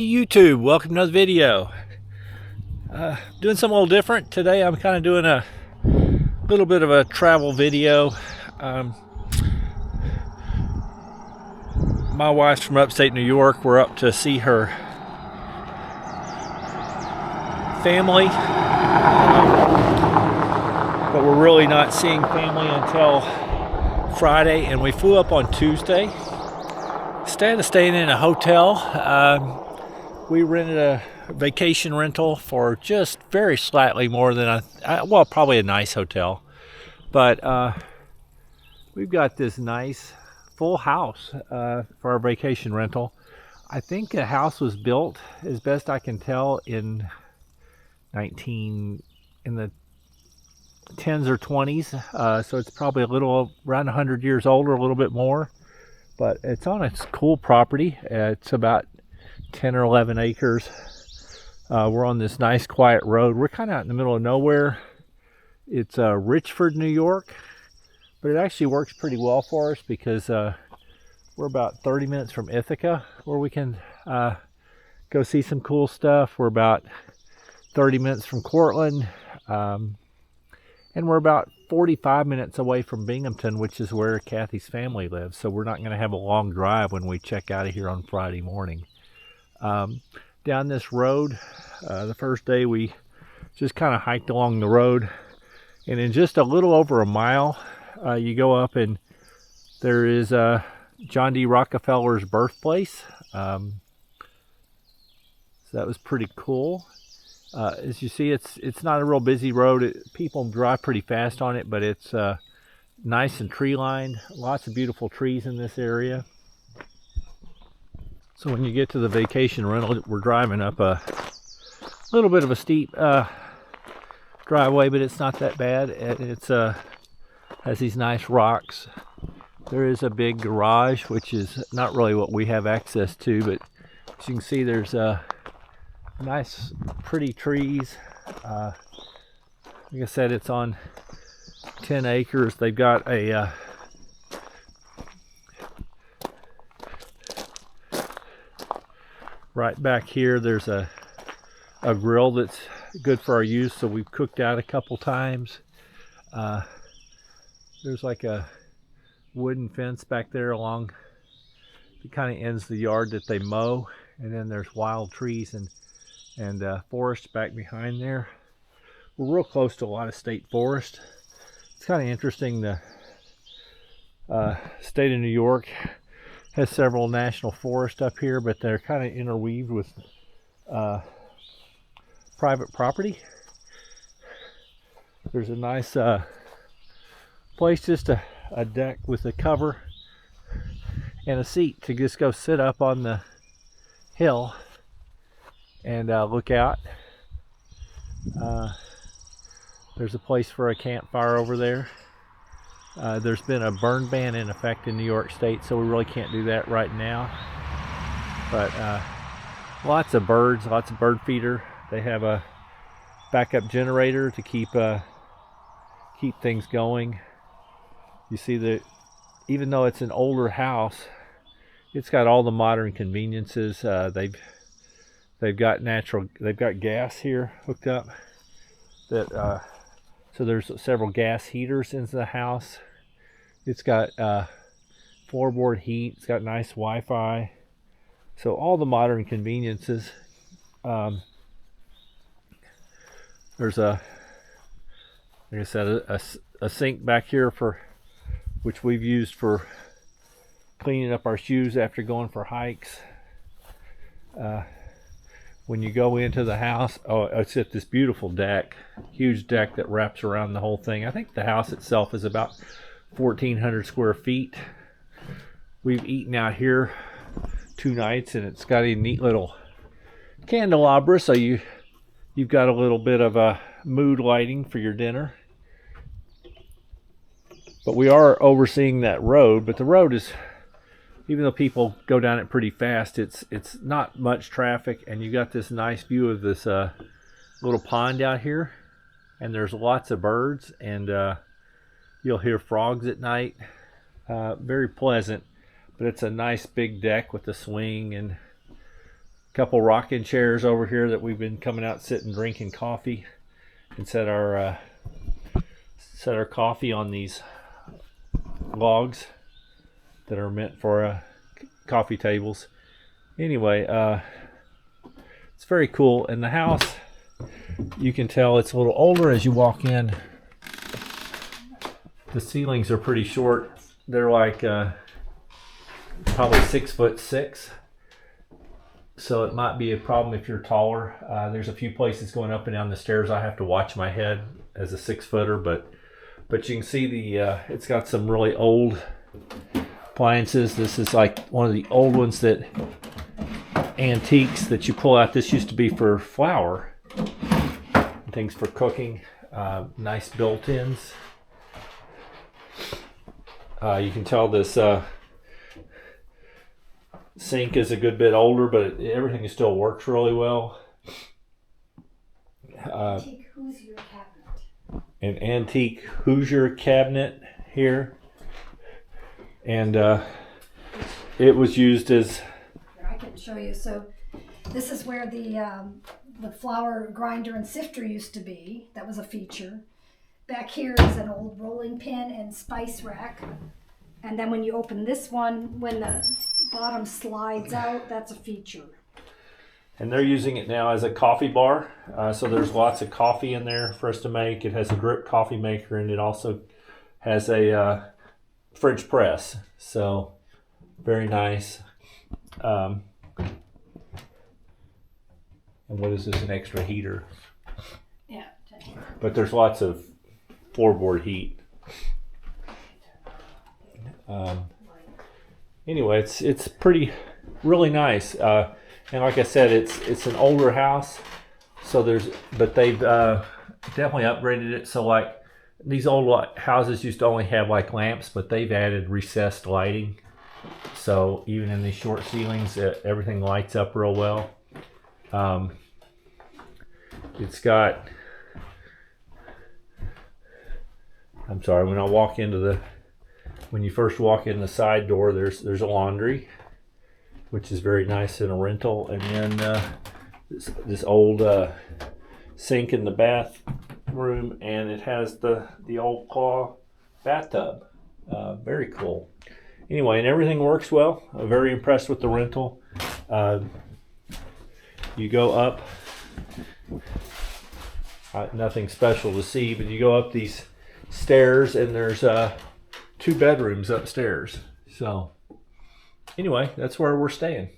YouTube, welcome to another video. Doing something a little different today. I'm kind of doing a little bit of a travel video. My wife's from upstate New York. We're up to see her family, but we're really not seeing family until Friday, and we flew up on Tuesday. Instead of staying in a hotel, we rented a vacation rental for just very slightly more than well, probably a nice hotel. But we've got this nice full house for our vacation rental. I think the house was built, as best I can tell, in the 10s or 20s. So it's probably a little around 100 years old or a little bit more. But it's on a cool property. It's about 10 or 11 acres. We're on this nice quiet road. We're kind of out in the middle of nowhere. It's Richford, New York, but it actually works pretty well for us because we're about 30 minutes from Ithaca, where we can go see some cool stuff. We're about 30 minutes from Cortland, and we're about 45 minutes away from Binghamton, which is where Kathy's family lives. So we're not going to have a long drive when we check out of here on Friday morning. Down this road, the first day we just kind of hiked along the road, and in just a little over a mile, you go up and there is John D. Rockefeller's birthplace. So that was pretty cool. As you see, it's not a real busy road. People drive pretty fast on it, but it's nice and tree lined. Lots of beautiful trees in this area. So when you get to the vacation rental, we're driving up a little bit of a steep driveway, but it's not that bad. It's has these nice rocks. There is a big garage, which is not really what we have access to, but as you can see, there's nice, pretty trees. Like I said, it's on 10 acres. They've got a right back here, there's a grill that's good for our use, so we've cooked out a couple times. There's like a wooden fence back there along, it kind of ends the yard that they mow, and then there's wild trees and forest back behind there. We're real close to a lot of state forest. It's kind of interesting. The state of New York has several national forests up here, but they're kind of interweaved with private property. There's a nice place, just a deck with a cover and a seat to just go sit up on the hill and look out. There's a place for a campfire over there. There's been a burn ban in effect in New York State, so we really can't do that right now. But lots of birds, lots of bird feeder. They have a backup generator to keep things going. You see that even though it's an older house, it's got all the modern conveniences. They've got gas here hooked up. So there's several gas heaters into the house. It's got floorboard heat. It's got nice Wi-Fi. So all the modern conveniences. There's like I said, a sink back here which we've used for cleaning up our shoes after going for hikes. When you go into the house, it's at this beautiful deck, huge deck that wraps around the whole thing. I think the house itself is about 1,400 square feet. We've eaten out here 2 nights, and it's got a neat little candelabra, so you've got a little bit of a mood lighting for your dinner. But we are overseeing that road, but the road is, even though people go down it pretty fast, it's not much traffic, and you got this nice view of this little pond out here, and there's lots of birds, and you'll hear frogs at night. Very pleasant, but it's a nice big deck with a swing, and couple rocking chairs over here that we've been coming out sitting drinking coffee, and set our coffee on these logs that are meant for coffee tables. Anyway, it's very cool. And the house, you can tell it's a little older as you walk in. The ceilings are pretty short. They're like probably 6'6". So it might be a problem if you're taller. There's a few places going up and down the stairs I have to watch my head as a 6-footer, but you can see it's got some really old appliances. This is like one of the old ones that antiques that you pull out. This used to be for flour, things for cooking. Nice built-ins. You can tell this sink is a good bit older, but everything still works really well. Antique Hoosier cabinet. An antique Hoosier cabinet here, and it was used as. Here, I can show you. So this is where the flour grinder and sifter used to be. That was a feature. Back here is an old rolling pin and spice rack. And then when you open this one, when the bottom slides out, that's a feature. And they're using it now as a coffee bar. So there's lots of coffee in there for us to make. It has a drip coffee maker, and it also has a French press. So very nice. And what is this, an extra heater? Yeah. But there's lots of floorboard heat. Anyway, it's really nice. And like I said, it's an older house, so but they've definitely upgraded it. So like these old houses used to only have like lamps, but they've added recessed lighting. So even in these short ceilings, everything lights up real well. It's got. I'm sorry. When you first walk in the side door, there's a laundry, which is very nice in a rental, and then this old sink in the bathroom, and it has the old claw bathtub. Very cool. Anyway, and everything works well. I'm very impressed with the rental. You go up, nothing special to see, but you go up these stairs, and there's 2 bedrooms upstairs. So anyway, that's where we're staying.